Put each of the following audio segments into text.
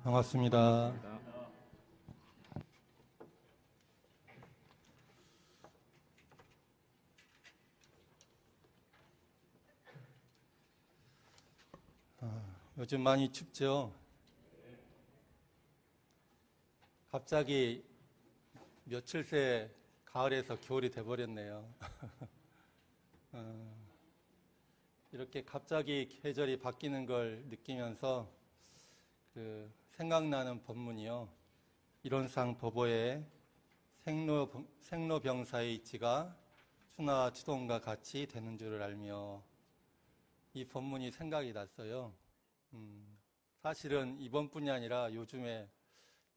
반갑습니다. 요즘 많이 춥죠? 갑자기 며칠 새 가을에서 겨울이 돼버렸네요. 이렇게 갑자기 계절이 바뀌는 걸 느끼면서 생각나는 법문이요. 이론상 법어의 생로병사의 이치가 추나 추동과 같이 되는 줄을 알며, 이 법문이 생각이 났어요. 사실은 이번뿐이 아니라 요즘에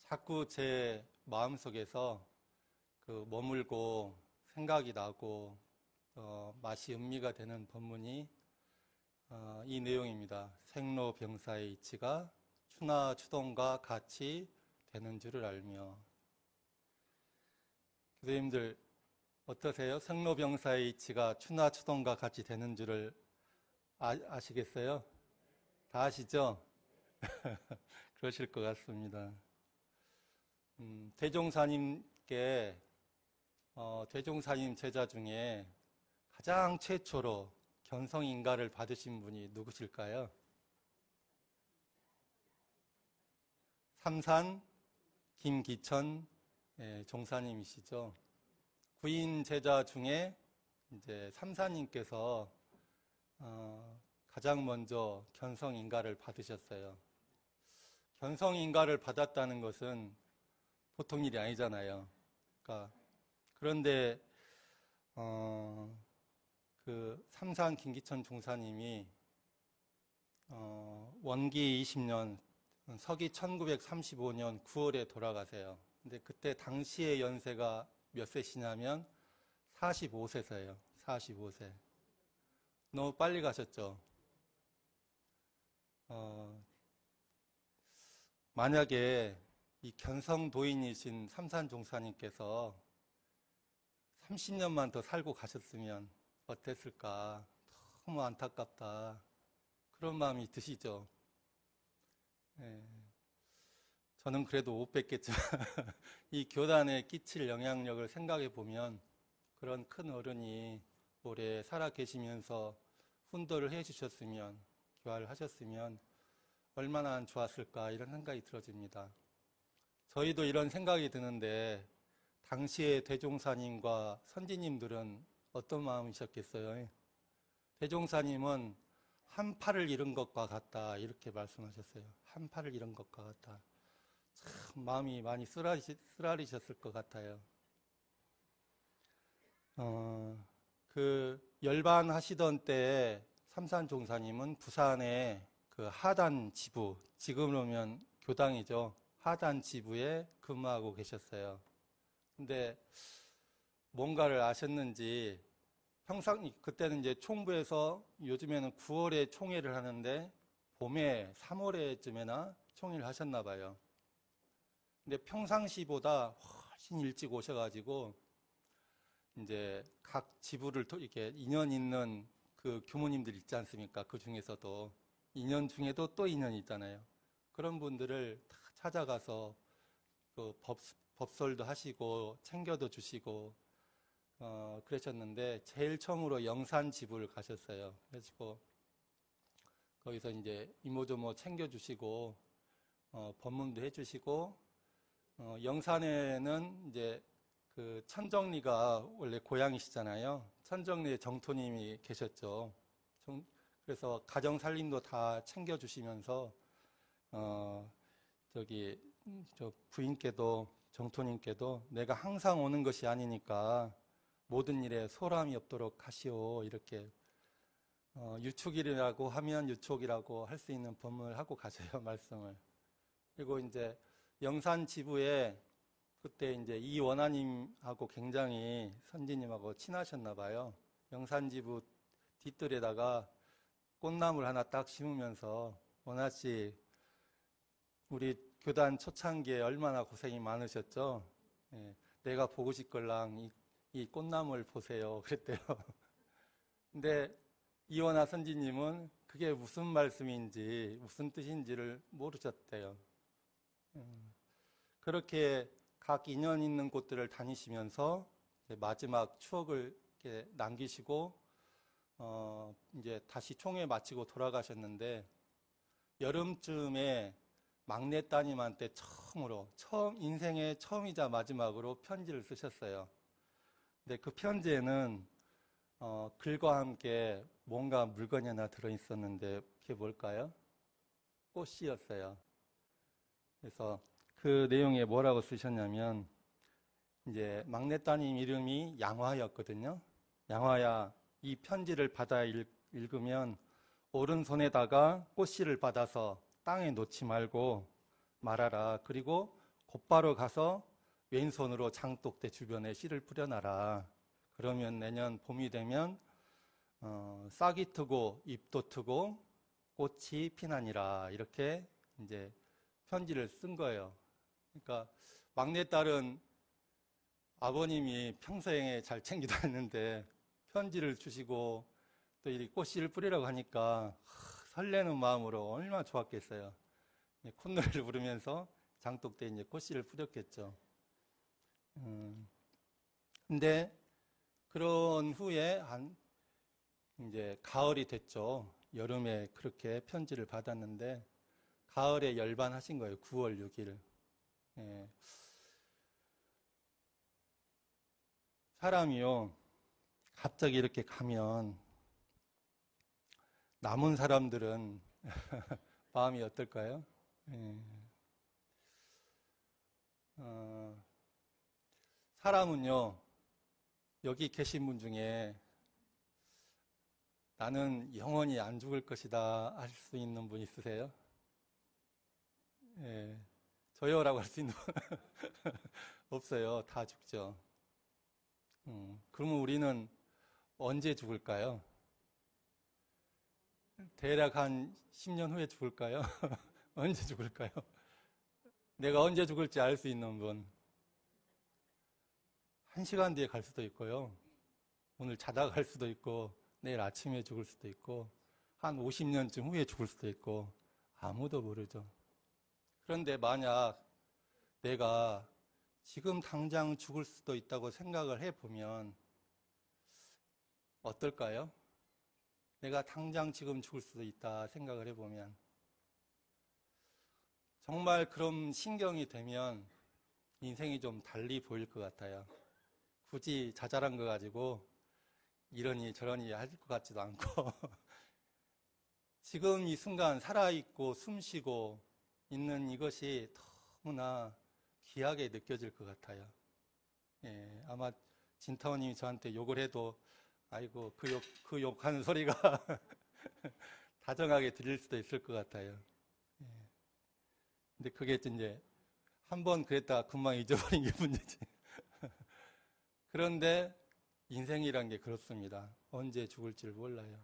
자꾸 제 마음속에서 머물고 생각이 나고 맛이 음미가 되는 법문이 이 내용입니다. 생로병사의 이치가 추나 추동과 같이 되는 줄을 알며. 교수님들 어떠세요? 생로병사의 이치가 추나 추동과 같이 되는 줄을 아시겠어요? 다 아시죠? 그러실 것 같습니다. 대종사님께 대종사님 제자 중에 가장 최초로 견성인가를 받으신 분이 누구실까요? 삼산 김기천 종사님이시죠. 구인 제자 중에 이제 삼사님께서 가장 먼저 견성인가를 받으셨어요. 견성인가를 받았다는 것은 보통 일이 아니잖아요. 그런데 삼산 김기천 종사님이 원기 20년 서기 1935년 9월에 돌아가세요. 근데 그때 당시의 연세가 몇 세시냐면 45세세요. 45세. 너무 빨리 가셨죠. 만약에 이 견성도인이신 삼산종사님께서 30년만 더 살고 가셨으면 어땠을까. 너무 안타깝다. 그런 마음이 드시죠. 저는 그래도 못 뵙겠지만 이 교단에 끼칠 영향력을 생각해 보면 그런 큰 어른이 오래 살아 계시면서 훈도를 해 주셨으면, 교화를 하셨으면 얼마나 좋았을까, 이런 생각이 들어집니다. 저희도 이런 생각이 드는데 당시의 대종사님과 선지님들은 어떤 마음이셨겠어요? 대종사님은 한 팔을 잃은 것과 같다, 이렇게 말씀하셨어요. 한 팔을 잃은 것과 같다. 참 마음이 많이 쓰라리셨을 것 같아요. 열반하시던 때에 삼산종사님은 부산의 하단 지부, 지금으로면 교당이죠. 하단 지부에 근무하고 계셨어요. 근데 뭔가를 아셨는지 그때는 이제 총부에서 요즘에는 9월에 총회를 하는데 봄에 3월에쯤에나 총회를 하셨나 봐요. 근데 평상시보다 훨씬 일찍 오셔가지고 이제 각 지부를 이렇게 인연 있는 그 교무님들 있지 않습니까? 그 중에서도 인연 중에도 또 인연이 있잖아요. 그런 분들을 다 찾아가서 법설도 하시고 챙겨도 주시고 그러셨는데 제일 처음으로 영산 지부를 가셨어요. 그래가지고 거기서 이제 이모저모 챙겨주시고 법문도 해주시고 영산에는 이제 천정리가 원래 고향이시잖아요. 천정리에 정토님이 계셨죠. 그래서 가정 살림도 다 챙겨주시면서 저 부인께도 정토님께도 내가 항상 오는 것이 아니니까 모든 일에 소람이 없도록 하시오, 이렇게 유축이라고 하면 유축이라고 할 수 있는 법문을 하고 가셔요. 말씀을. 그리고 이제 영산 지부에 그때 이제 이원하님하고 굉장히 선지님하고 친하셨나 봐요. 영산 지부 뒷뜰에다가 꽃나무를 하나 딱 심으면서 원하씨, 우리 교단 초창기에 얼마나 고생이 많으셨죠? 내가 보고 싶걸랑 이 꽃나무를 보세요. 그랬대요. 근데 이원하 선지님은 그게 무슨 말씀인지 무슨 뜻인지를 모르셨대요. 그렇게 각 인연 있는 곳들을 다니시면서 이제 마지막 추억을 이렇게 남기시고 이제 다시 총회 마치고 돌아가셨는데 여름쯤에 막내 따님한테 인생의 처음이자 마지막으로 편지를 쓰셨어요. 근데 그 편지에는 글과 함께 뭔가 물건이 하나 들어있었는데 그게 뭘까요? 꽃이었어요. 그래서 그 내용에 뭐라고 쓰셨냐면 이제 막내 따님 이름이 양화였거든요. 양화야, 이 편지를 받아 읽으면 오른손에다가 꽃씨를 받아서 땅에 놓지 말고 말아라. 그리고 곧바로 가서 왼손으로 장독대 주변에 씨를 뿌려놔라. 그러면 내년 봄이 되면 싹이 트고 잎도 트고 꽃이 피나니라. 이렇게 이제 편지를 쓴 거예요. 그러니까 막내딸은 아버님이 평소에 잘 챙기다녔는데 편지를 주시고 또 이 꽃씨를 뿌리라고 하니까 설레는 마음으로 얼마나 좋았겠어요. 콧노래를 부르면서 장독대에 이제 꽃씨를 뿌렸겠죠. 근데 그런 후에 이제 가을이 됐죠. 여름에 그렇게 편지를 받았는데 가을에 열반하신 거예요. 9월 6일. 예. 사람이요, 갑자기 이렇게 가면 남은 사람들은 마음이 어떨까요? 예. 사람은요, 여기 계신 분 중에 나는 영원히 안 죽을 것이다 할 수 있는 분 있으세요? 예. 저요라고 할 수 있는 분 없어요. 다 죽죠. 그러면 우리는 언제 죽을까요? 대략 한 10년 후에 죽을까요? 언제 죽을까요? 내가 언제 죽을지 알 수 있는 분. 1시간 뒤에 갈 수도 있고요. 오늘 자다가 갈 수도 있고, 내일 아침에 죽을 수도 있고, 한 50년쯤 후에 죽을 수도 있고, 아무도 모르죠. 그런데 만약 내가 지금 당장 죽을 수도 있다고 생각을 해보면 어떨까요? 내가 당장 지금 죽을 수도 있다 생각을 해보면 정말 그런 신경이 되면 인생이 좀 달리 보일 것 같아요. 굳이 자잘한 거 가지고 이러니 저러니 할 것 같지도 않고 지금 이 순간 살아있고 숨쉬고 있는 이것이 너무나 귀하게 느껴질 것 같아요. 예, 아마 진타오님이 저한테 욕을 해도 아이고 그 욕하는 소리가 다정하게 들릴 수도 있을 것 같아요. 예. 근데 그게 이제 한번 그랬다가 금방 잊어버린 게 문제지. 그런데 인생이란 게 그렇습니다. 언제 죽을지를 몰라요.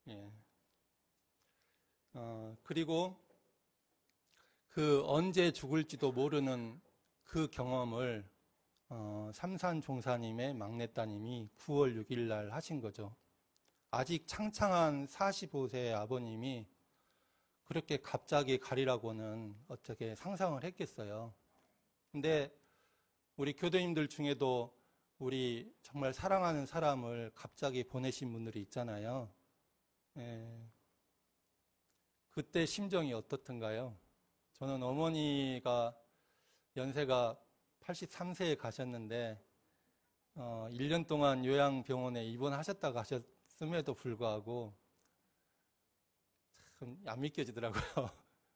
예. 그리고 그 언제 죽을지도 모르는 그 경험을 삼산종사님의 막내 따님이 9월 6일 날 하신 거죠. 아직 창창한 45세 아버님이 그렇게 갑자기 가리라고는 어떻게 상상을 했겠어요. 근데 우리 교도님들 중에도 우리 정말 사랑하는 사람을 갑자기 보내신 분들이 있잖아요. 예. 그때 심정이 어떻던가요? 저는 어머니가 연세가 83세에 가셨는데 1년 동안 요양병원에 입원하셨다고 하셨음에도 불구하고 참 안 믿겨지더라고요.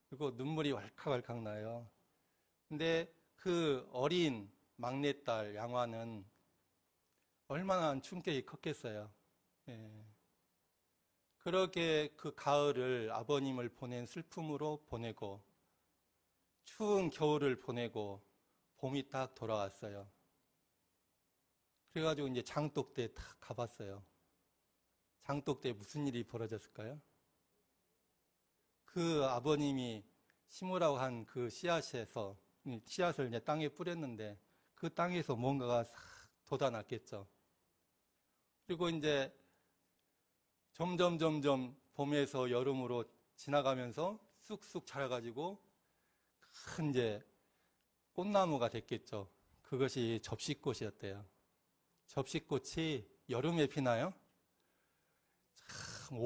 그리고 눈물이 왈칵왈칵 나요. 근데 그 어린 막내딸 양화는 얼마나 충격이 컸겠어요. 예. 그렇게 그 가을을 아버님을 보낸 슬픔으로 보내고 추운 겨울을 보내고 봄이 딱 돌아왔어요. 그래가지고 이제 장독대에 딱 가봤어요. 장독대에 무슨 일이 벌어졌을까요? 그 아버님이 심으라고 한 그 씨앗에서 씨앗을 이제 땅에 뿌렸는데 그 땅에서 뭔가가 싹 돋아났겠죠. 그리고 이제 점점 봄에서 여름으로 지나가면서 쑥쑥 자라가지고 큰 이제 꽃나무가 됐겠죠. 그것이 접시꽃이었대요. 접시꽃이 여름에 피나요? 참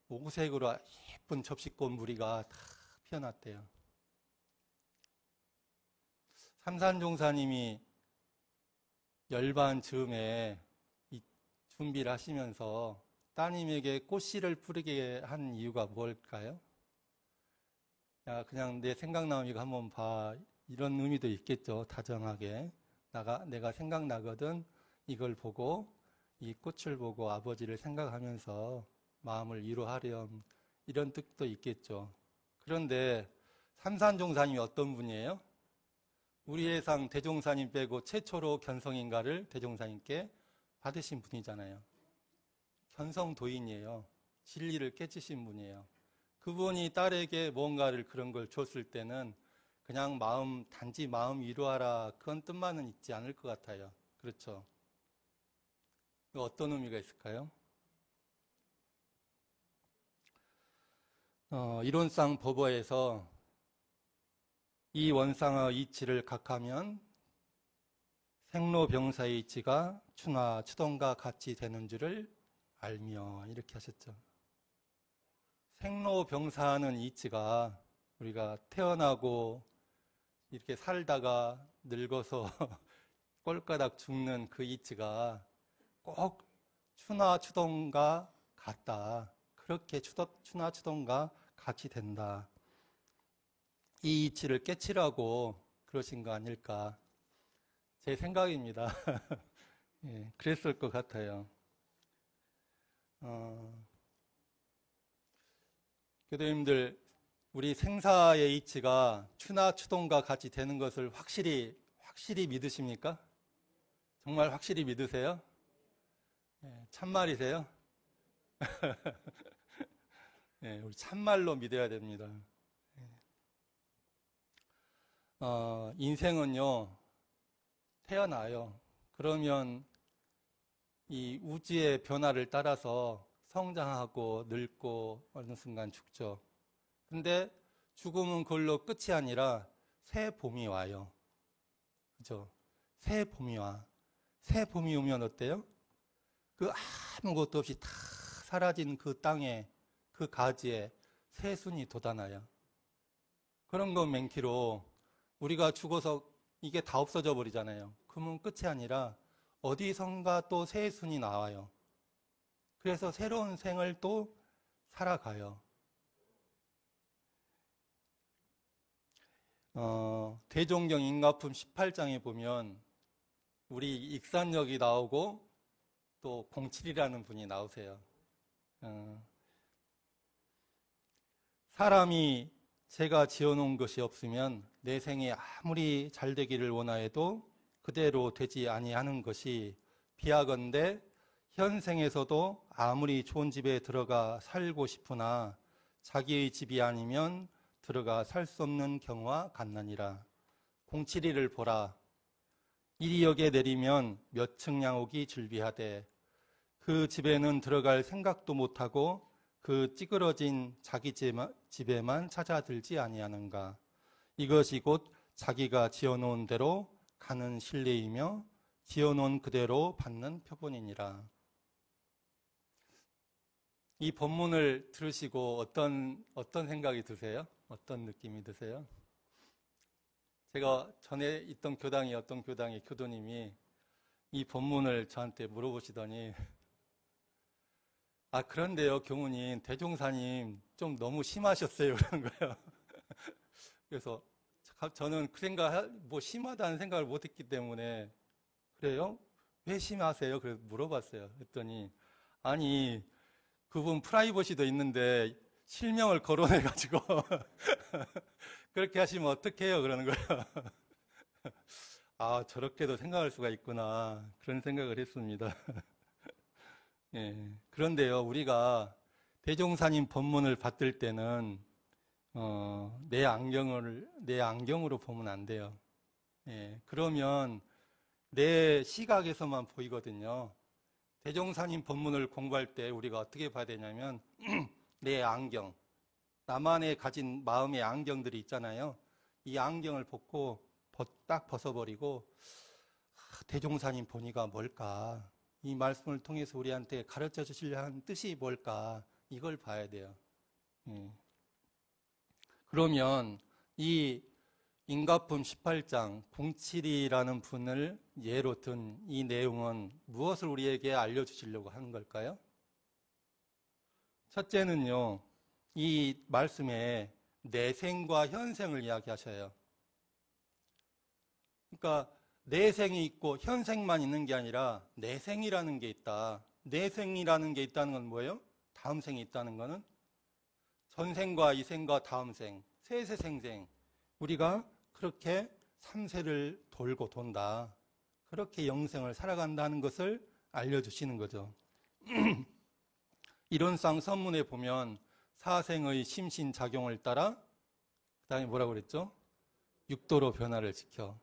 오색으로 예쁜 접시꽃 무리가 다 피어났대요. 삼산종사님이 열반 즈음에 준비를 하시면서 따님에게 꽃씨를 뿌리게 한 이유가 뭘까요? 야, 그냥 내 생각나면 이거 한번 봐. 이런 의미도 있겠죠. 다정하게. 내가 생각나거든. 이걸 보고, 이 꽃을 보고 아버지를 생각하면서 마음을 위로하렴. 이런 뜻도 있겠죠. 그런데 삼산종사님이 어떤 분이에요? 우리 예상 대종사님 빼고 최초로 견성인가를 대종사님께 받으신 분이잖아요. 견성도인이에요. 진리를 깨치신 분이에요. 그분이 딸에게 뭔가를 그런 걸 줬을 때는 그냥 단지 마음 위로하라 그런 뜻만은 있지 않을 것 같아요. 그렇죠? 어떤 의미가 있을까요? 이론상 법어에서 이 원상의 이치를 각하면 생로병사의 이치가 추나 추동과 같이 되는 줄을 알며 이렇게 하셨죠. 생로병사하는 이치가 우리가 태어나고 이렇게 살다가 늙어서 꼴가닥 죽는 그 이치가 꼭 추나 추동과 같다. 그렇게 추나 추동과 같이 된다. 이 이치를 깨치라고 그러신 거 아닐까. 제 생각입니다. 예, 그랬을 것 같아요. 교도님들, 우리 생사의 이치가 추나 추동과 같이 되는 것을 확실히 믿으십니까? 정말 확실히 믿으세요? 예, 참말이세요? 예, 우리 참말로 믿어야 됩니다. 인생은요, 태어나요. 그러면 이 우주의 변화를 따라서 성장하고 늙고 어느 순간 죽죠. 근데 죽음은 그걸로 끝이 아니라 새 봄이 와요. 그죠? 새 봄이 와. 새 봄이 오면 어때요? 그 아무것도 없이 다 사라진 그 땅에, 그 가지에 새순이 돋아나요. 그런 거 맹키로 우리가 죽어서 이게 다 없어져 버리잖아요. 그러면 끝이 아니라 어디선가 또 새순이 나와요. 그래서 새로운 생을 또 살아가요. 대종경 인가품 18장에 보면 우리 익산역이 나오고 또 07이라는 분이 나오세요. 사람이 제가 지어놓은 것이 없으면 내 생에 아무리 잘 되기를 원하여도 그대로 되지 아니하는 것이 비하건대 현생에서도 아무리 좋은 집에 들어가 살고 싶으나 자기의 집이 아니면 들어가 살 수 없는 경우와 같나니라. 072를 보라. 이리 역에 내리면 몇 층 양옥이 즐비하되 그 집에는 들어갈 생각도 못하고 그 찌그러진 자기 집에만 찾아들지 아니하는가. 이것이 곧 자기가 지어놓은 대로 가는 신뢰이며 지어놓은 그대로 받는 표본이니라. 이 본문을 들으시고 어떤 생각이 드세요? 어떤 느낌이 드세요? 제가 전에 있던 교당이 어떤 교당의 교도님이 이 본문을 저한테 물어보시더니 그런데요, 교무님, 대종사님 좀 너무 심하셨어요. 그런 거예요. 그래서 저는 그 심하다는 생각을 못 했기 때문에 그래요? 왜 심하세요? 그래서 물어봤어요. 그랬더니 아니, 그분 프라이버시도 있는데 실명을 거론해가지고 그렇게 하시면 어떡해요? 그러는 거예요. 저렇게도 생각할 수가 있구나. 그런 생각을 했습니다. 예, 그런데요, 우리가 대종사님 법문을 받들 때는 내 안경으로 보면 안 돼요. 예, 그러면 내 시각에서만 보이거든요. 대종사님 법문을 공부할 때 우리가 어떻게 봐야 되냐면 내 안경, 나만의 가진 마음의 안경들이 있잖아요. 이 안경을 벗고 딱 벗어버리고 대종사님 본의가 뭘까? 이 말씀을 통해서 우리한테 가르쳐 주시려 하는 뜻이 뭘까? 이걸 봐야 돼요. 그러면 이 인가품 18장 봉칠이라는 분을 예로 든 이 내용은 무엇을 우리에게 알려주시려고 하는 걸까요? 첫째는요, 이 말씀에 내생과 현생을 이야기하셔요. 그러니까 내생이 있고 현생만 있는 게 아니라 내생이라는 게 있다. 내생이라는 게 있다는 건 뭐예요? 다음 생이 있다는 거는 전생과 이생과 다음 생, 세세생생. 우리가 그렇게 3세를 돌고 돈다. 그렇게 영생을 살아간다는 것을 알려주시는 거죠. 이론상 선문에 보면 사생의 심신작용을 따라 그 다음에 뭐라고 그랬죠? 육도로 변화를 지켜.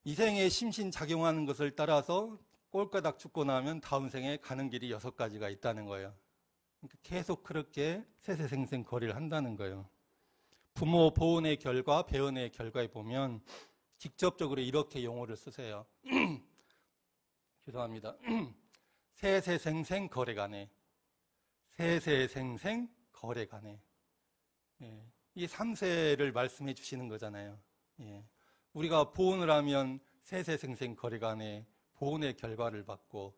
이생에 심신작용하는 것을 따라서 꼴까닥 죽고 나면 다음 생에 가는 길이 6가지가 있다는 거예요. 그러니까 계속 그렇게 세세생생 거리를 한다는 거예요. 부모 보은의 결과, 배은의 결과에 보면 직접적으로 이렇게 용어를 쓰세요. 죄송합니다. 세세생생 거래가네. 세세생생 거래가네. 예, 이 3세를 말씀해 주시는 거잖아요. 예, 우리가 보은을 하면 세세생생 거래간에 보은의 결과를 받고,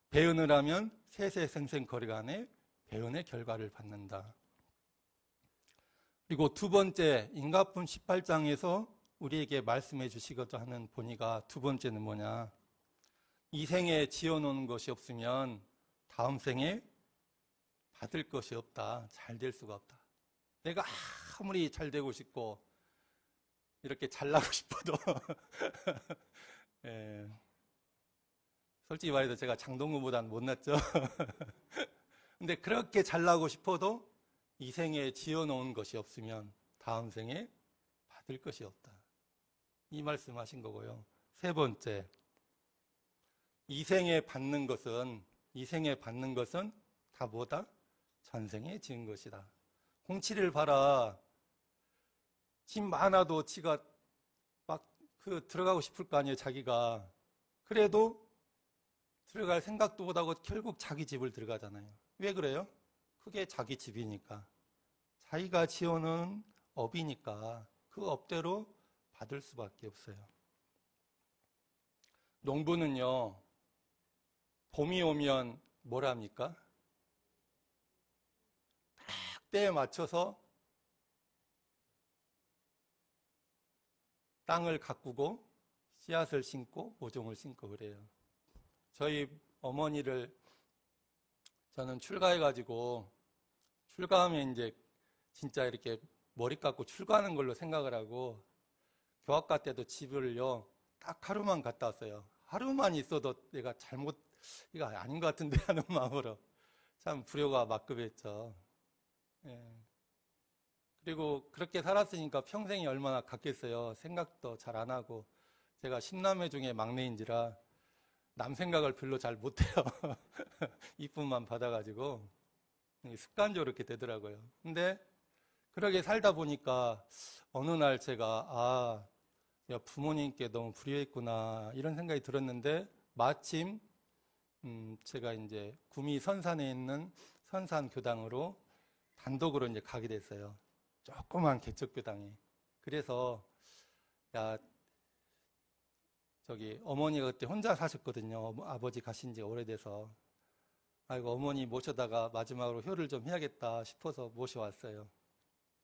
배은을 하면 세세생생 거래간에 배은의 결과를 받는다. 그리고 두 번째, 인가품 18장에서 우리에게 말씀해 주시고자 하는 본의가 두 번째는 뭐냐? 이 생에 지어놓은 것이 없으면 다음 생에 받을 것이 없다. 잘 될 수가 없다. 내가 아무리 잘 되고 싶고 이렇게 잘나고 싶어도 예, 솔직히 말해서 제가 장동구보다는 못났죠. 근데 그렇게 잘나고 싶어도 이 생에 지어놓은 것이 없으면 다음 생에 받을 것이 없다. 이 말씀하신 거고요. 세 번째, 이 생에 받는 것은 다 뭐다? 전생에 지은 것이다. 홍치를 봐라. 집 많아도 지가 막 들어가고 싶을 거 아니에요, 자기가. 그래도 들어갈 생각도 못하고 결국 자기 집을 들어가잖아요. 왜 그래요? 그게 자기 집이니까. 자기가 지어놓은 업이니까 그 업대로 받을 수밖에 없어요. 농부는요, 봄이 오면 뭘 합니까? 딱 때에 맞춰서 땅을 가꾸고 씨앗을 심고 모종을 심고 그래요. 저희 어머니를 저는 출가해가지고, 출가하면 이제 진짜 이렇게 머리 깎고 출가하는 걸로 생각을 하고, 교학과 때도 집을요 딱 하루만 갔다 왔어요. 하루만 있어도 내가 이거 아닌 것 같은데 하는 마음으로. 참 불효가 막급했죠. 예. 그리고 그렇게 살았으니까 평생이 얼마나 갔겠어요. 생각도 잘 안 하고. 제가 10남매 중에 막내인지라 남 생각을 별로 잘 못해요. 이쁨만 받아가지고 습관적으로 이렇게 되더라고요. 근데 그렇게 살다 보니까 어느 날 제가 야, 부모님께 너무 불효했구나 이런 생각이 들었는데, 마침 제가 이제 구미 선산에 있는 선산교당으로 단독으로 이제 가게 됐어요. 조그만 개척교당에. 그래서 야, 저기 어머니가 그때 혼자 사셨거든요. 아버지 가신 지 오래돼서. 아이고, 어머니 모셔다가 마지막으로 효를 좀 해야겠다 싶어서 모셔왔어요.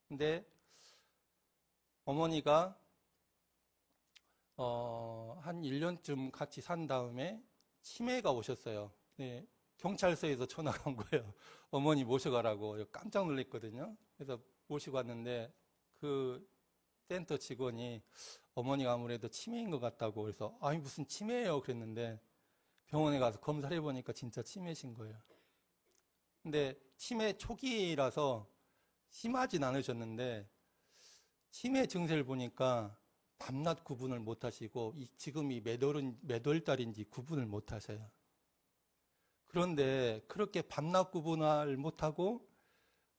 근데 어머니가 한 1년쯤 같이 산 다음에 치매가 오셨어요. 네, 경찰서에서 전화가 온 거예요. 어머니 모셔가라고. 깜짝 놀랐거든요. 그래서 모시고 왔는데 그 센터 직원이 어머니가 아무래도 치매인 것 같다고, 그래서 아니 무슨 치매예요 그랬는데, 병원에 가서 검사를 해보니까 진짜 치매신 거예요. 근데 치매 초기라서 심하진 않으셨는데, 치매 증세를 보니까 밤낮 구분을 못 하시고, 지금이 몇 월달인지 구분을 못 하셔요. 그런데 그렇게 밤낮 구분을 못 하고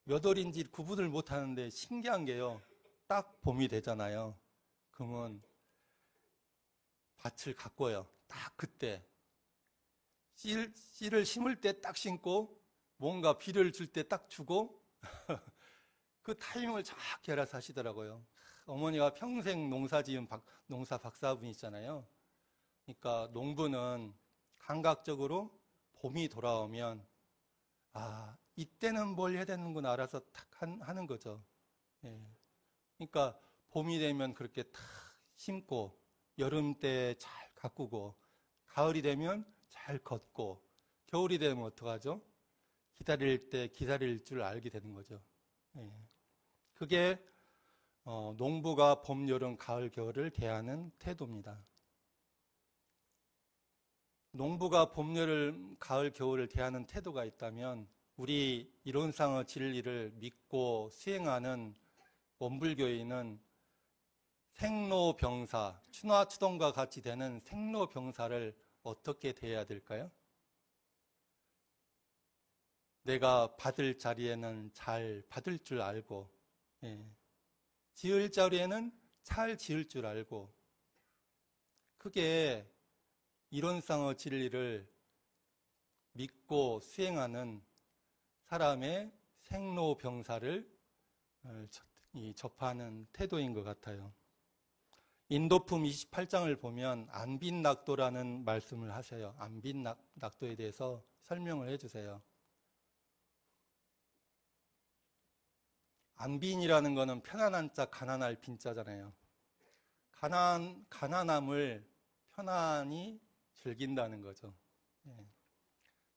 몇 월인지 구분을 못 하는데 신기한 게요. 딱 봄이 되잖아요. 그러면 밭을 가꿔요. 딱 그때. 씨를 심을 때 딱 심고 뭔가 비를 줄 때 딱 주고 그 타이밍을 정확히 알아서 하시더라고요. 어머니가 평생 농사 지은 농사 박사분이잖아요. 그러니까 농부는 감각적으로 봄이 돌아오면 이때는 뭘 해야 되는구나 알아서 탁 하는 거죠. 예. 그러니까 봄이 되면 그렇게 탁 심고 여름 때 잘 가꾸고 가을이 되면 잘 걷고 겨울이 되면 어떡하죠? 기다릴 때 기다릴 줄 알게 되는 거죠. 예. 그게 농부가 봄, 여름, 가을, 겨울을 대하는 태도입니다. 농부가 봄, 여름, 가을, 겨울을 대하는 태도가 있다면 우리 이론상의 진리를 믿고 수행하는 원불교인은 생로병사, 추나추동과 같이 되는 생로병사를 어떻게 대해야 될까요? 내가 받을 자리에는 잘 받을 줄 알고, 지을 자리에는 잘 지을 줄 알고, 그게 이론상의 진리를 믿고 수행하는 사람의 생로병사를 접하는 태도인 것 같아요. 인도품 28장을 보면 안빈낙도라는 말씀을 하셔요. 안빈낙도에 대해서 설명을 해주세요. 안빈이라는 거는 편안한 자, 가난할 빈자잖아요. 가난함을 편안히 즐긴다는 거죠.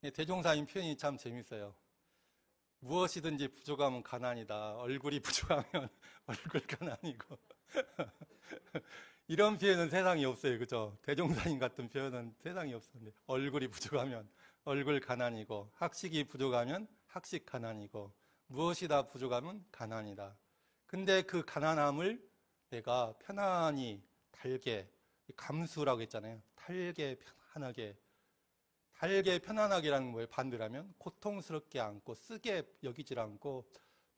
대종사님 표현이 참 재밌어요. 무엇이든지 부족하면 가난이다. 얼굴이 부족하면 얼굴 가난이고. 이런 표현은 세상에 없어요. 그죠? 대종사님 같은 표현은 세상에 없었는데 얼굴이 부족하면 얼굴 가난이고 학식이 부족하면 학식 가난이고 무엇이 다 부족하면 가난이다. 근데 그 가난함을 내가 편안히 달게 감수라고 했잖아요. 달게 편안하게 달게 편안하게라는 거에 반대라면 고통스럽게 않고 쓰게 여기질 않고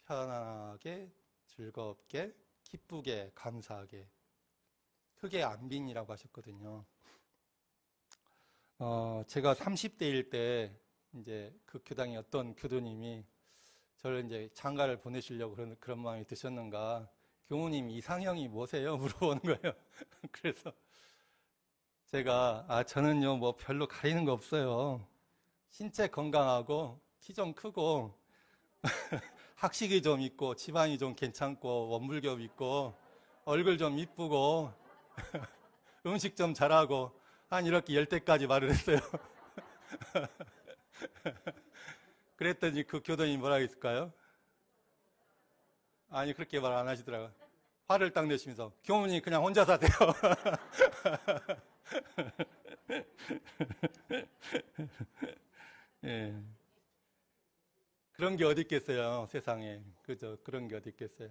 편안하게 즐겁게 기쁘게 감사하게 그게 안빈이라고 하셨거든요. 제가 30대일 때 이제 그 교당의 어떤 교도님이 저를 이제 장가를 보내시려고 그런 마음이 드셨는가 교무님 이상형이 뭐세요? 물어보는 거예요. 그래서 제가 저는요 뭐 별로 가리는 거 없어요. 신체 건강하고 키 좀 크고 학식이 좀 있고 집안이 좀 괜찮고 원불교 있고 얼굴 좀 이쁘고 음식 좀 잘하고 한 이렇게 10대까지 말을 했어요. 그랬더니 그 교도님이 뭐라고 했을까요? 아니 그렇게 말 안 하시더라고요. 화를 딱 내시면서 교무님 그냥 혼자 사세요. 예. 그런 게 어디 있겠어요, 세상에. 그죠? 그런 게 어디 있겠어요.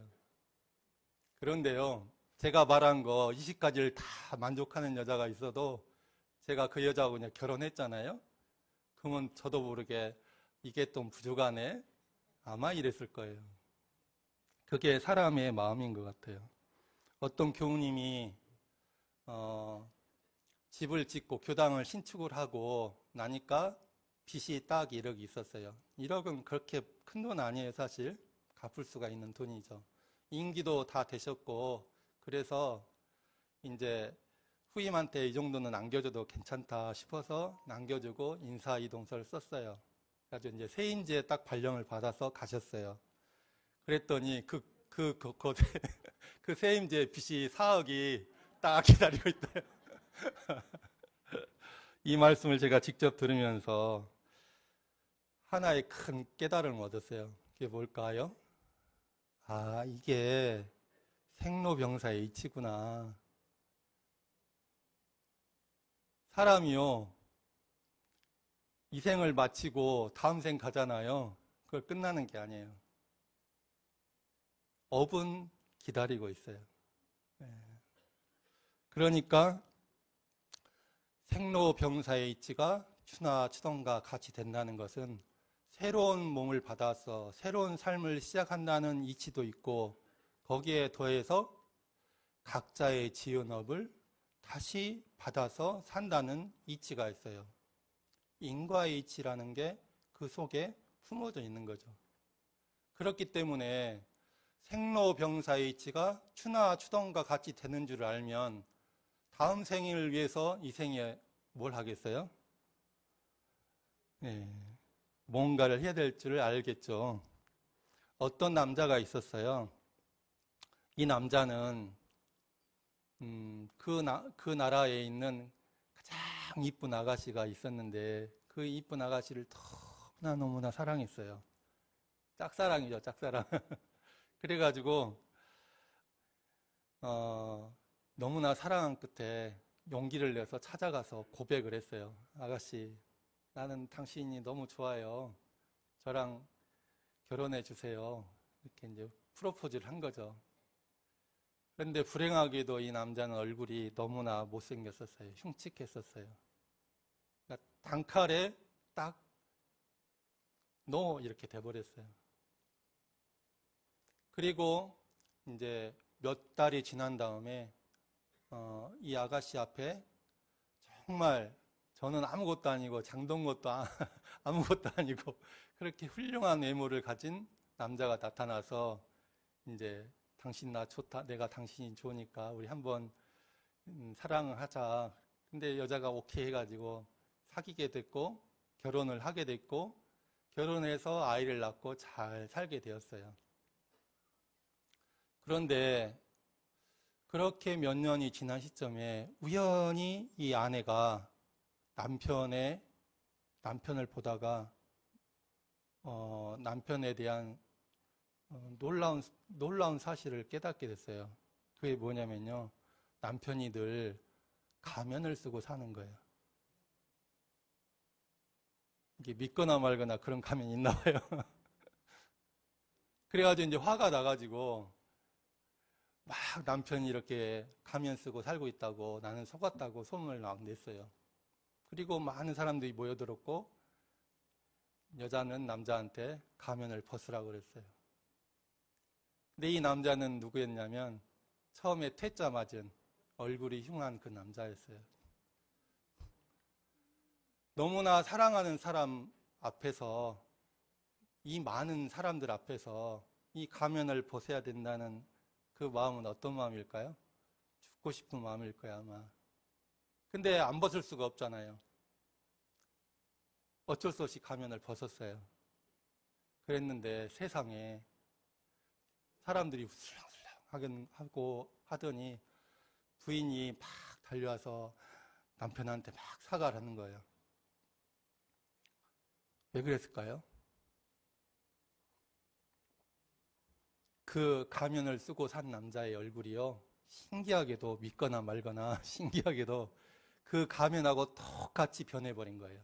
그런데요, 제가 말한 거 20가지를 다 만족하는 여자가 있어도 제가 그 여자하고 그냥 결혼했잖아요? 그러면 저도 모르게 이게 좀 부족하네? 아마 이랬을 거예요. 그게 사람의 마음인 것 같아요. 어떤 교우님이 집을 짓고 교당을 신축을 하고 나니까 빚이 딱 1억이 있었어요. 1억은 그렇게 큰 돈 아니에요, 사실. 갚을 수가 있는 돈이죠. 임기도 다 되셨고, 그래서 이제 후임한테 이 정도는 남겨줘도 괜찮다 싶어서 남겨주고 인사이동서를 썼어요. 그래서 이제 세인지에 딱 발령을 받아서 가셨어요. 그랬더니 그 세임제 빚이 4억이 딱 기다리고 있대요. 이 말씀을 제가 직접 들으면서 하나의 큰 깨달음을 얻었어요. 그게 뭘까요? 이게 생로병사의 이치구나. 사람이요, 이 생을 마치고 다음 생 가잖아요. 그걸 끝나는 게 아니에요. 업은 기다리고 있어요. 그러니까 생로병사의 이치가 추나 추동과 같이 된다는 것은 새로운 몸을 받아서 새로운 삶을 시작한다는 이치도 있고, 거기에 더해서 각자의 지은 업을 다시 받아서 산다는 이치가 있어요. 인과의 이치라는 게 그 속에 품어져 있는 거죠. 그렇기 때문에 생로병사의 이치가 추나 추동과 같이 되는 줄 알면 다음 생을 위해서 이 생에 뭘 하겠어요? 네, 뭔가를 해야 될 줄 알겠죠. 어떤 남자가 있었어요. 이 남자는 그 나라에 있는 가장 이쁜 아가씨가 있었는데 그 이쁜 아가씨를 너무나 사랑했어요. 짝사랑이죠, 짝사랑. 그래가지고 너무나 사랑한 끝에 용기를 내서 찾아가서 고백을 했어요. 아가씨, 나는 당신이 너무 좋아요. 저랑 결혼해 주세요. 이렇게 이제 프로포즈를 한 거죠. 그런데 불행하게도 이 남자는 얼굴이 너무나 못생겼었어요. 흉측했었어요. 그러니까 단칼에 딱 이렇게 돼버렸어요. 그리고 이제 몇 달이 지난 다음에 이 아가씨 앞에 정말 저는 아무것도 아니고 장동 것도 아무것도 아니고 그렇게 훌륭한 외모를 가진 남자가 나타나서 이제 당신 나 좋다, 내가 당신이 좋으니까 우리 한번 사랑을 하자. 근데 여자가 오케이 해가지고 사귀게 됐고 결혼을 하게 됐고 결혼해서 아이를 낳고 잘 살게 되었어요. 그런데 그렇게 몇 년이 지난 시점에 우연히 이 아내가 남편을 보다가 남편에 대한 놀라운 사실을 깨닫게 됐어요. 그게 뭐냐면요. 남편이 늘 가면을 쓰고 사는 거예요. 이게 믿거나 말거나 그런 가면이 있나 봐요. 그래가지고 이제 화가 나가지고 막 남편이 이렇게 가면 쓰고 살고 있다고 나는 속았다고 소문을 막 냈어요. 그리고 많은 사람들이 모여들었고 여자는 남자한테 가면을 벗으라고 그랬어요. 근데 이 남자는 누구였냐면 처음에 퇴짜 맞은 얼굴이 흉한 그 남자였어요. 너무나 사랑하는 사람 앞에서 이 많은 사람들 앞에서 이 가면을 벗어야 된다는 그 마음은 어떤 마음일까요? 죽고 싶은 마음일 거야 아마. 근데 안 벗을 수가 없잖아요. 어쩔 수 없이 가면을 벗었어요. 그랬는데 세상에 사람들이 슬렁슬렁 하고 하더니 부인이 막 달려와서 남편한테 막 사과를 하는 거예요. 왜 그랬을까요? 그 가면을 쓰고 산 남자의 얼굴이요. 신기하게도 믿거나 말거나 신기하게도 그 가면하고 똑같이 변해버린 거예요.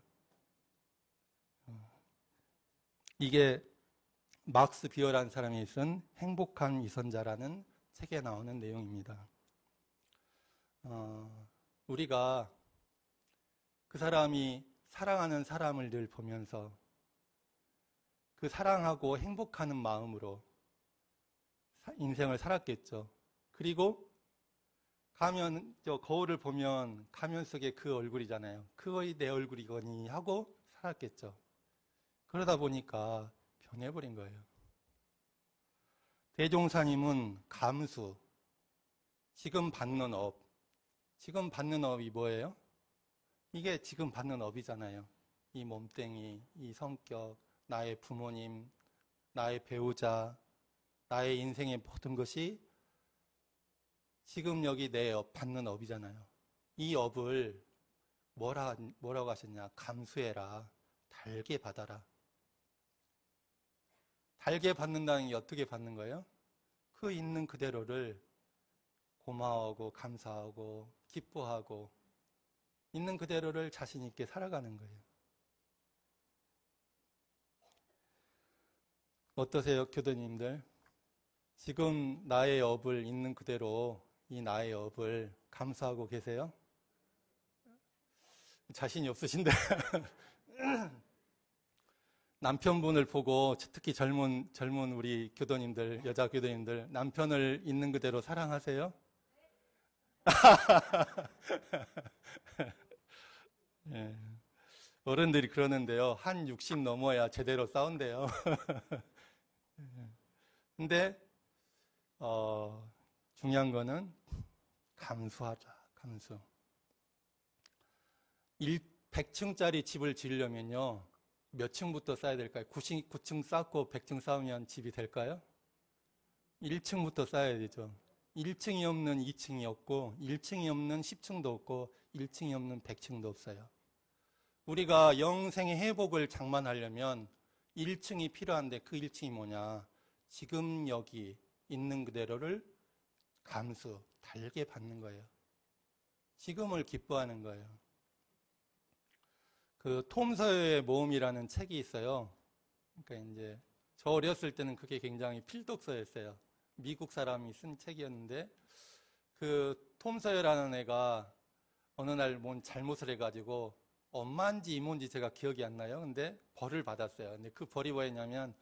이게 막스 비어라는 사람이 쓴 행복한 위선자라는 책에 나오는 내용입니다. 우리가 그 사람이 사랑하는 사람을 늘 보면서 그 사랑하고 행복하는 마음으로 인생을 살았겠죠. 그리고 거울을 보면 가면 속에 그 얼굴이잖아요. 그거이 내 얼굴이거니 하고 살았겠죠. 그러다 보니까 변해버린 거예요. 대종사님은 감수, 지금 받는 업이 뭐예요? 이게 지금 받는 업이잖아요. 이 몸뚱이, 이 성격, 나의 부모님, 나의 배우자, 나의 인생의 모든 것이 지금 여기 내 업, 받는 업이잖아요. 이 업을 뭐라고 하셨냐? 감수해라. 달게 받아라. 달게 받는다는 게 어떻게 받는 거예요? 그 있는 그대로를 고마워하고 감사하고 기뻐하고 있는 그대로를 자신 있게 살아가는 거예요. 어떠세요, 교도님들? 지금 나의 업을 있는 그대로 이 나의 업을 감사하고 계세요? 자신이 없으신데 남편분을 보고 특히 젊은 우리 교도님들, 여자 교도님들 남편을 있는 그대로 사랑하세요? 예. 어른들이 그러는데요. 한 60 넘어야 제대로 싸운대요. 근데 중요한 거는 감수하자. 감수. 100층짜리 집을 지으려면요. 몇 층부터 쌓아야 될까요? 9층 쌓고 100층 쌓으면 집이 될까요? 1층부터 쌓아야 되죠. 1층이 없는 2층이 없고 1층이 없는 10층도 없고 1층이 없는 100층도 없어요. 우리가 영생의 회복을 장만하려면 1층이 필요한데 그 1층이 뭐냐? 지금 여기 있는 그대로를 감수, 달게 받는 거예요. 지금을 기뻐하는 거예요. 그 톰 서여의 모험이라는 책이 있어요. 그러니까 이제 저 어렸을 때는 그게 굉장히 필독서였어요. 미국 사람이 쓴 책이었는데 그 톰 서여라는 애가 어느 날 뭔 잘못을 해가지고 엄마인지 이모인지 제가 기억이 안 나요. 근데 벌을 받았어요. 근데 그 벌이 뭐였냐면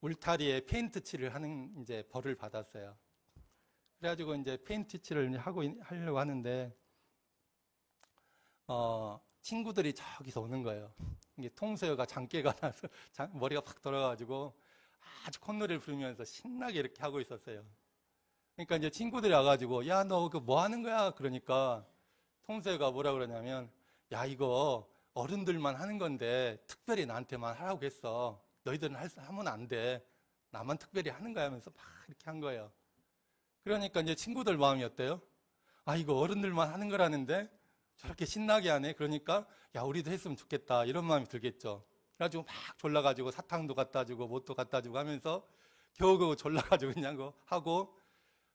울타리에 페인트 칠을 하는 이제 벌을 받았어요. 그래가지고 이제 페인트 칠을 하려고 하는데 친구들이 저기서 오는 거예요. 이게 톰 서여가 장깨가 나서 머리가 팍 돌아가지고 아주 콧노래를 부르면서 신나게 이렇게 하고 있었어요. 그러니까 이제 친구들이 와가지고 야, 너 그 뭐 하는 거야? 그러니까 톰 서여가 뭐라 그러냐면 야, 이거 어른들만 하는 건데 특별히 나한테만 하라고 했어. 너희들은 하면 안 돼. 나만 특별히 하는 거야 하면서 막 이렇게 한 거예요. 그러니까 이제 친구들 마음이 어때요? 아, 이거 어른들만 하는 거라는데 저렇게 신나게 하네. 그러니까 야, 우리도 했으면 좋겠다. 이런 마음이 들겠죠. 그래가지고 막 졸라가지고 사탕도 갖다 주고 뭣도 갖다 주고 하면서 겨우겨우 졸라가지고 그냥 하고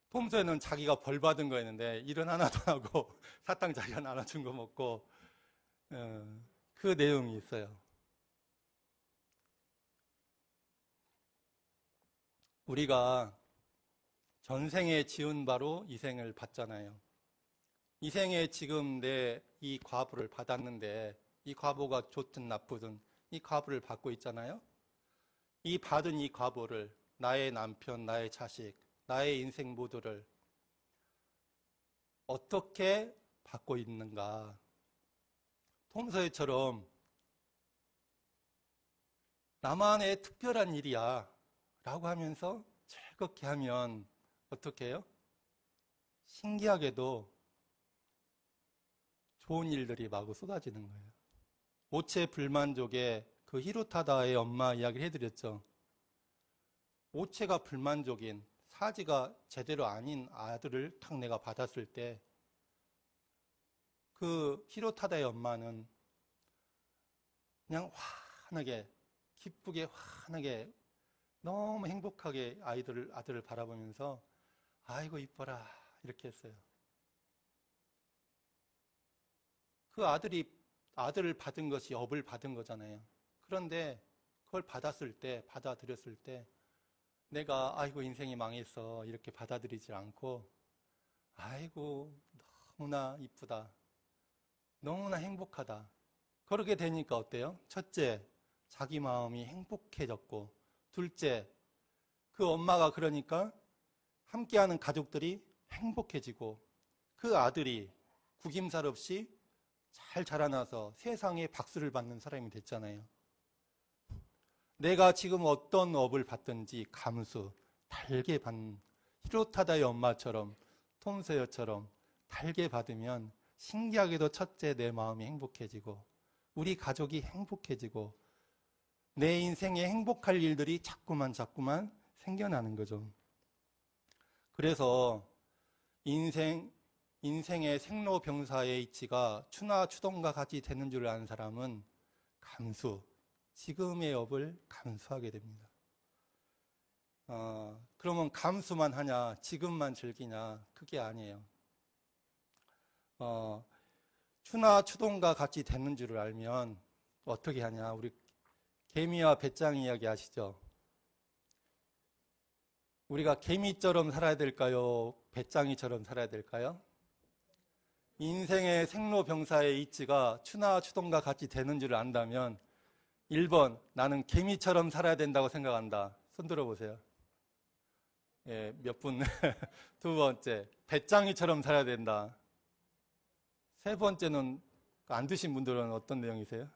톰 서여는 자기가 벌 받은 거였는데 일은 하나도 안 하고 사탕 자기가 나눠준 거 먹고 그 내용이 있어요. 우리가 전생에 지은 바로 이 생을 받잖아요. 이 생에 지금 내 이 과보를 받았는데 이 과보가 좋든 나쁘든 이 과보를 받고 있잖아요. 이 받은 이 과보를 나의 남편, 나의 자식, 나의 인생 모두를 어떻게 받고 있는가. 톰 서여처럼 나만의 특별한 일이야 라고 하면서 즐겁게 하면 어떻게 해요? 신기하게도 좋은 일들이 마구 쏟아지는 거예요. 오체 불만족의 그 히로타다의 엄마 이야기를 해드렸죠. 오체가 불만족인 사지가 제대로 아닌 아들을 탁 내가 받았을 때 그 히로타다의 엄마는 그냥 환하게 기쁘게 환하게 너무 행복하게 아들을 바라보면서 아이고 이뻐라 이렇게 했어요. 그 아들을 받은 것이 업을 받은 거잖아요. 그런데 그걸 받아들였을 때 내가 아이고 인생이 망했어 이렇게 받아들이지 않고 아이고 너무나 이쁘다. 너무나 행복하다. 그렇게 되니까 어때요? 첫째, 자기 마음이 행복해졌고 둘째, 그 엄마가 그러니까 함께하는 가족들이 행복해지고 그 아들이 구김살 없이 잘 자라나서 세상에 박수를 받는 사람이 됐잖아요. 내가 지금 어떤 업을 받든지 감수, 달게 받는 히로타다의 엄마처럼 톰 서여처럼 달게 받으면 신기하게도 첫째 내 마음이 행복해지고 우리 가족이 행복해지고 내 인생에 행복할 일들이 자꾸만 생겨나는 거죠. 그래서 인생의 생로병사의 이치가 추나 추동과 같이 되는 줄 아는 사람은 감수, 지금의 업을 감수하게 됩니다. 그러면 감수만 하냐, 지금만 즐기냐, 그게 아니에요. 추나 추동과 같이 되는 줄을 알면 어떻게 하냐, 우리 개미와 배짱 이야기 아시죠? 우리가 개미처럼 살아야 될까요? 배짱이처럼 살아야 될까요? 인생의 생로병사의 이치가 추나 추동과 같이 되는 줄을 안다면 1번, 나는 개미처럼 살아야 된다고 생각한다. 손 들어보세요. 예, 몇 분. 두 번째, 배짱이처럼 살아야 된다. 세 번째는 안 드신 분들은 어떤 내용이세요?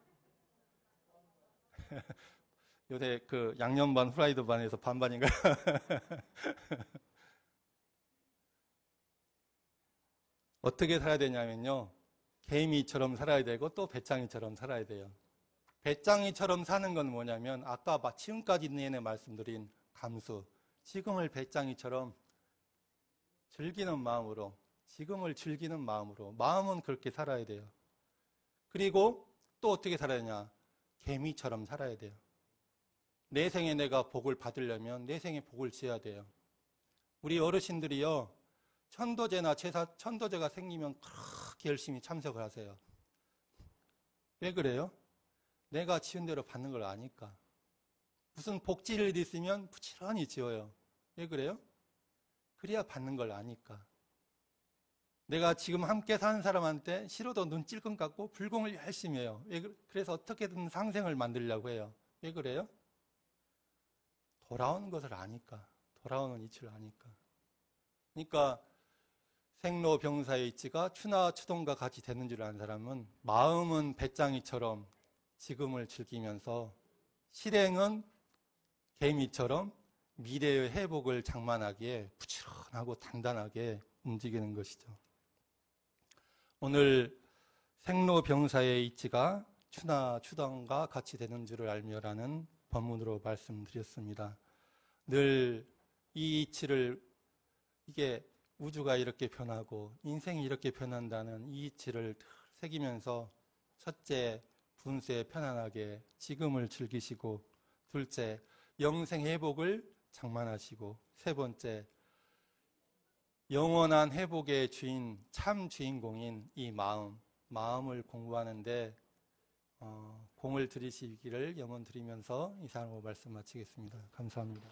요새 그 양념 반 후라이드 반에서 반반인가요? 어떻게 살아야 되냐면요. 개미처럼 살아야 되고 또 배짱이처럼 살아야 돼요. 배짱이처럼 사는 건 뭐냐면 아까 지금까지 내내 말씀드린 감수. 지금을 배짱이처럼 즐기는 마음으로, 지금을 즐기는 마음으로, 마음은 그렇게 살아야 돼요. 그리고 또 어떻게 살아야 되냐? 개미처럼 살아야 돼요. 내 생에 내가 복을 받으려면 내 생에 복을 지어야 돼요. 우리 어르신들이요, 천도제나 천도제가 생기면 그렇게 열심히 참석을 하세요. 왜 그래요? 내가 지은 대로 받는 걸 아니까. 무슨 복지를 일 있으면 부지런히 지어요. 왜 그래요? 그래야 받는 걸 아니까. 내가 지금 함께 사는 사람한테 싫어도 눈 찔끔 감고 불공을 열심히 해요. 그래서 어떻게든 상생을 만들려고 해요. 왜 그래요? 돌아오는 것을 아니까. 돌아오는 이치를 아니까. 그러니까 생로병사의 이치가 추나 추동과 같이 되는 줄 아는 사람은 마음은 배짱이처럼 지금을 즐기면서 실행은 개미처럼 미래의 회복을 장만하기에 부지런하고 단단하게 움직이는 것이죠. 오늘 생로병사의 이치가 추나 추동과 같이 되는 줄을 알며라는 본문으로 말씀드렸습니다. 늘 이 이치를, 이게 우주가 이렇게 변하고 인생이 이렇게 변한다는 이 이치를 새기면서 첫째, 분수에 편안하게 지금을 즐기시고, 둘째, 영생 회복을 장만하시고, 세 번째, 영원한 회복의 주인, 참 주인공인 이 마음을 공부하는데 공을 들이시기를 염원 드리면서 이상으로 말씀 마치겠습니다. 감사합니다.